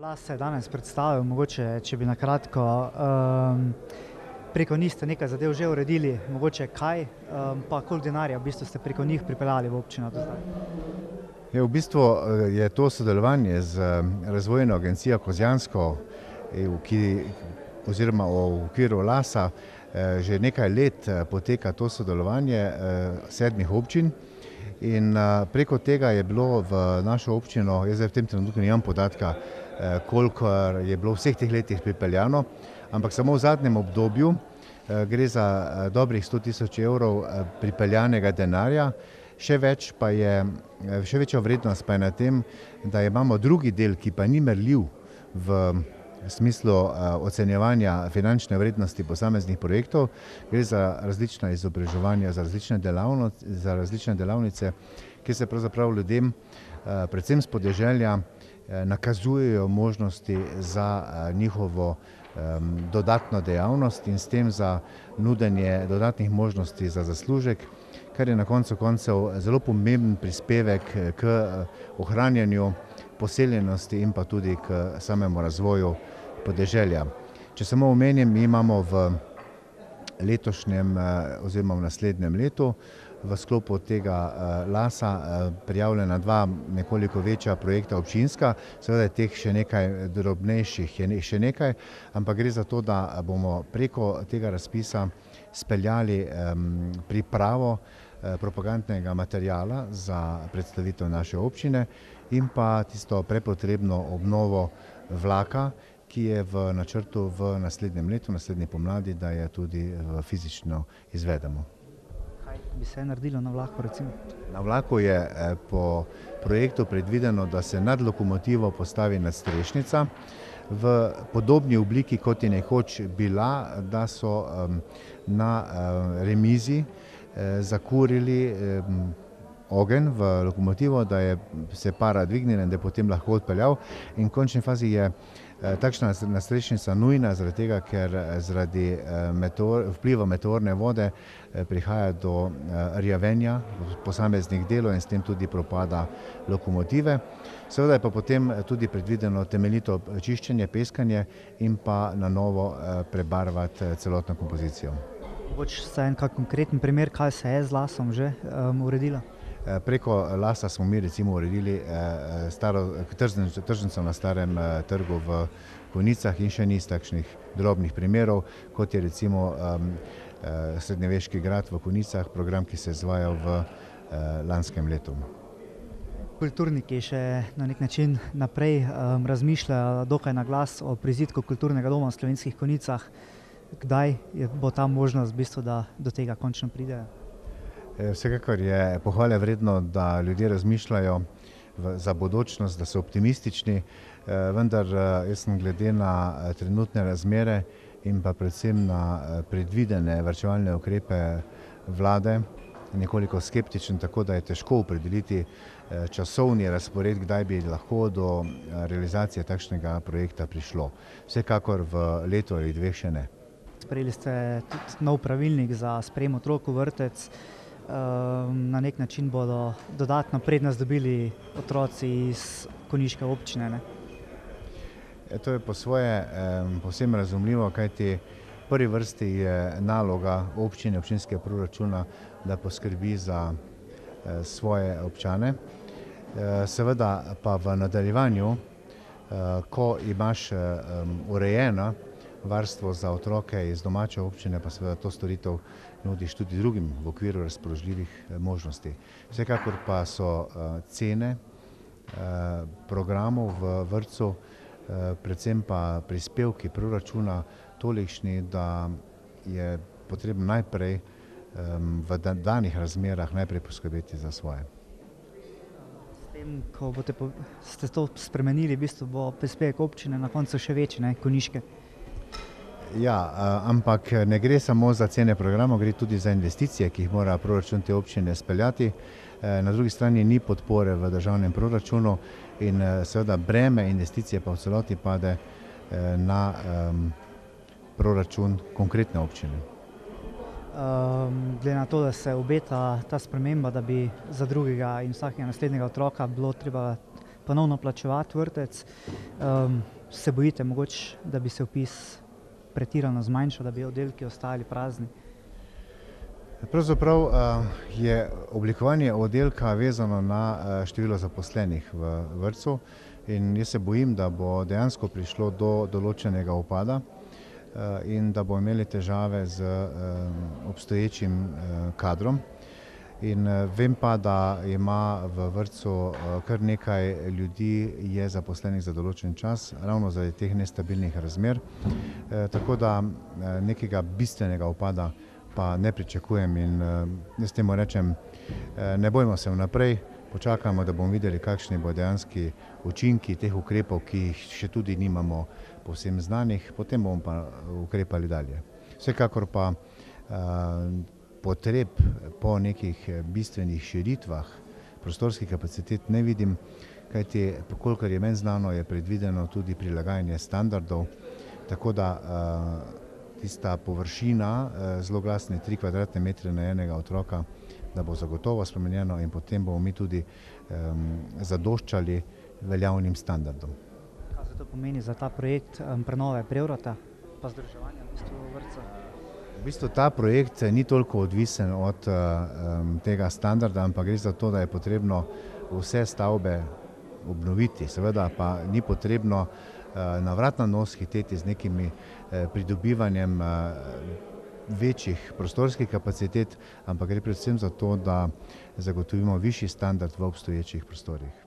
Las se je danes predstavil, mogoče, če bi na kratko, preko njih ste nekaj zadev že uredili, mogoče kaj, pa koliko denarja v bistvu ste preko njih pripeljali v občino do zdaj? V bistvu je to sodelovanje z Razvojno agencijo Kozjansko, oziroma v okviru Lasa, že nekaj let poteka to sodelovanje 7 občin in preko tega je bilo v našo občino, jaz zdaj v tem trenutku nimam podatka, koliko je bilo v vseh teh letih pripeljano, ampak samo v zadnjem obdobju gre za dobrih 100.000 evrov pripeljanega denarja. Še večja vrednost pa je na tem, da imamo drugi del, ki pa ni merljiv v smislu ocenjevanja finančne vrednosti posameznih projektov. Gre za različna izobraževanja, za različne delavnice, kjer se pravzaprav ljudem, predvsem s podeželja, nakazujejo možnosti za njihovo dodatno dejavnost in s tem za nudenje dodatnih možnosti za zaslužek, kar je na koncu koncev zelo pomemben prispevek k ohranjanju poseljenosti in pa tudi k samemu razvoju podeželja. Če samo omenim, mi imamo v letošnjem oziroma v naslednjem letu v sklopu tega Lasa prijavljena 2 nekoliko večja projekta občinska, seveda je teh še nekaj drobnejših, je še nekaj, ampak gre za to, da bomo preko tega razpisa speljali pripravo propagandnega materiala za predstavitev naše občine in pa tisto prepotrebno obnovo vlaka, ki je v načrtu v naslednjem letu, naslednji pomladi, da je tudi fizično izvedemo. Kaj bi se naredilo na vlaku recimo? Na vlaku je po projektu predvideno, da se nad lokomotivo postavi nadstrešnica v podobni obliki, kot je nekoč bila, da so na remizi zakurili ogenj v lokomotivo, da je se para dvignila in da je potem lahko odpeljal. In v končni fazi je takšna nadstrešnica nujna, zaradi tega, ker zaradi vpliva meteorne vode prihaja do rjavenja posameznih delov in s tem tudi propada lokomotive. Seveda je pa potem tudi predvideno temeljito čiščenje, peskanje in pa na novo prebarvati celotno kompozicijo. Mogoče se en kak konkreten primer, kaj se je z Lasom že uredilo? Preko Lasa smo mi recimo uredili tržnico na Starem trgu v Konjicah in še niz takšnih drobnih primerov, kot je recimo Srednjeveški grad v Konjicah, program, ki se je izvajal v lanskem letu. Kulturniki še na nek način naprej razmišljajo dokaj na glas o prizidku kulturnega doma v Slovenskih Konjicah. Kdaj bo ta možnost v bistvu, da do tega končno pridejo? Vsekakor je pohvale vredno, da ljudje razmišljajo za bodočnost, da so optimistični, vendar jaz sem glede na trenutne razmere in pa predvsem na predvidene varčevalne ukrepe vlade nekoliko skeptičen, tako da je težko opredeliti časovni razpored, kdaj bi lahko do realizacije takšnega projekta prišlo. Vsekakor v letu ali 2 še ne. Sprejeli ste tudi nov pravilnik za sprejem otrok v vrtec. Na nek način bodo dodatno prednost dobili otroci iz konjiške občine, ne? To je po svoje povsem razumljivo, kajti v prvi vrsti je naloga občine, občinskega proračuna, da poskrbi za svoje občane. Seveda pa v nadaljevanju, ko imaš urejeno varstvo za otroke iz domače občine, pa seveda to storitev nudiš tudi drugim v okviru razpoložljivih možnosti. Vsekakor pa so cene programov v vrtcu, predvsem pa prispevki proračuna tolikšni, da je potrebno najprej v danih razmerah najprej poskrbeti za svoje. S tem, ko ste to spremenili, v bistvu bo prispevek občine na koncu še večji, ne, konjiške. Ja, ampak ne gre samo za cene programov, gre tudi za investicije, ki jih mora proračun te občine speljati. Na drugi strani ni podpore v državnem proračunu in seveda breme investicije pa v celoti pade na proračun konkretne občine. Glede na to, da se obeta ta sprememba, da bi za drugega in vsakega naslednjega otroka bilo treba ponovno plačevati vrtec. Se bojite mogoče, da bi se vpis pretirano zmanjšal, da bi oddelki ostali prazni? Pravzaprav je oblikovanje oddelka vezano na število zaposlenih v vrtcu in jaz se bojim, da bo dejansko prišlo do določenega upada in da bo imeli težave z obstoječim kadrom. In vem pa, da ima v vrtcu kar nekaj ljudi je zaposlenih za določen čas, ravno zaradi teh nestabilnih razmer, tako da nekega bistvenega upada pa ne pričakujem in jaz temu rečem, ne bojmo se vnaprej, počakajmo, da bomo videli, kakšni bodo dejanski učinki teh ukrepov, ki jih še tudi nimamo povsem znanih, potem bomo pa ukrepali dalje. Vsekakor pa potreb po nekih bistvenih širitvah prostorskih kapacitet ne vidim, kajti, kolikor je meni znano, je predvideno tudi prilagajanje standardov, tako da tista površina, zloglasne 3 kvadratne metre na enega otroka, da bo zagotovo spremenjeno in potem bomo mi tudi zadoščali veljavnim standardom. Kaj se to pomeni za ta projekt prenove Prevrata pa vzdrževanja v bistvu vrtca? V bistvu ta projekt ni toliko odvisen od tega standarda, ampak gre za to, da je potrebno vse stavbe obnoviti. Seveda pa ni potrebno na vrat na nos hiteti z nekimi pridobivanjem večjih prostorskih kapacitet, ampak gre predvsem za to, da zagotovimo višji standard v obstoječih prostorih.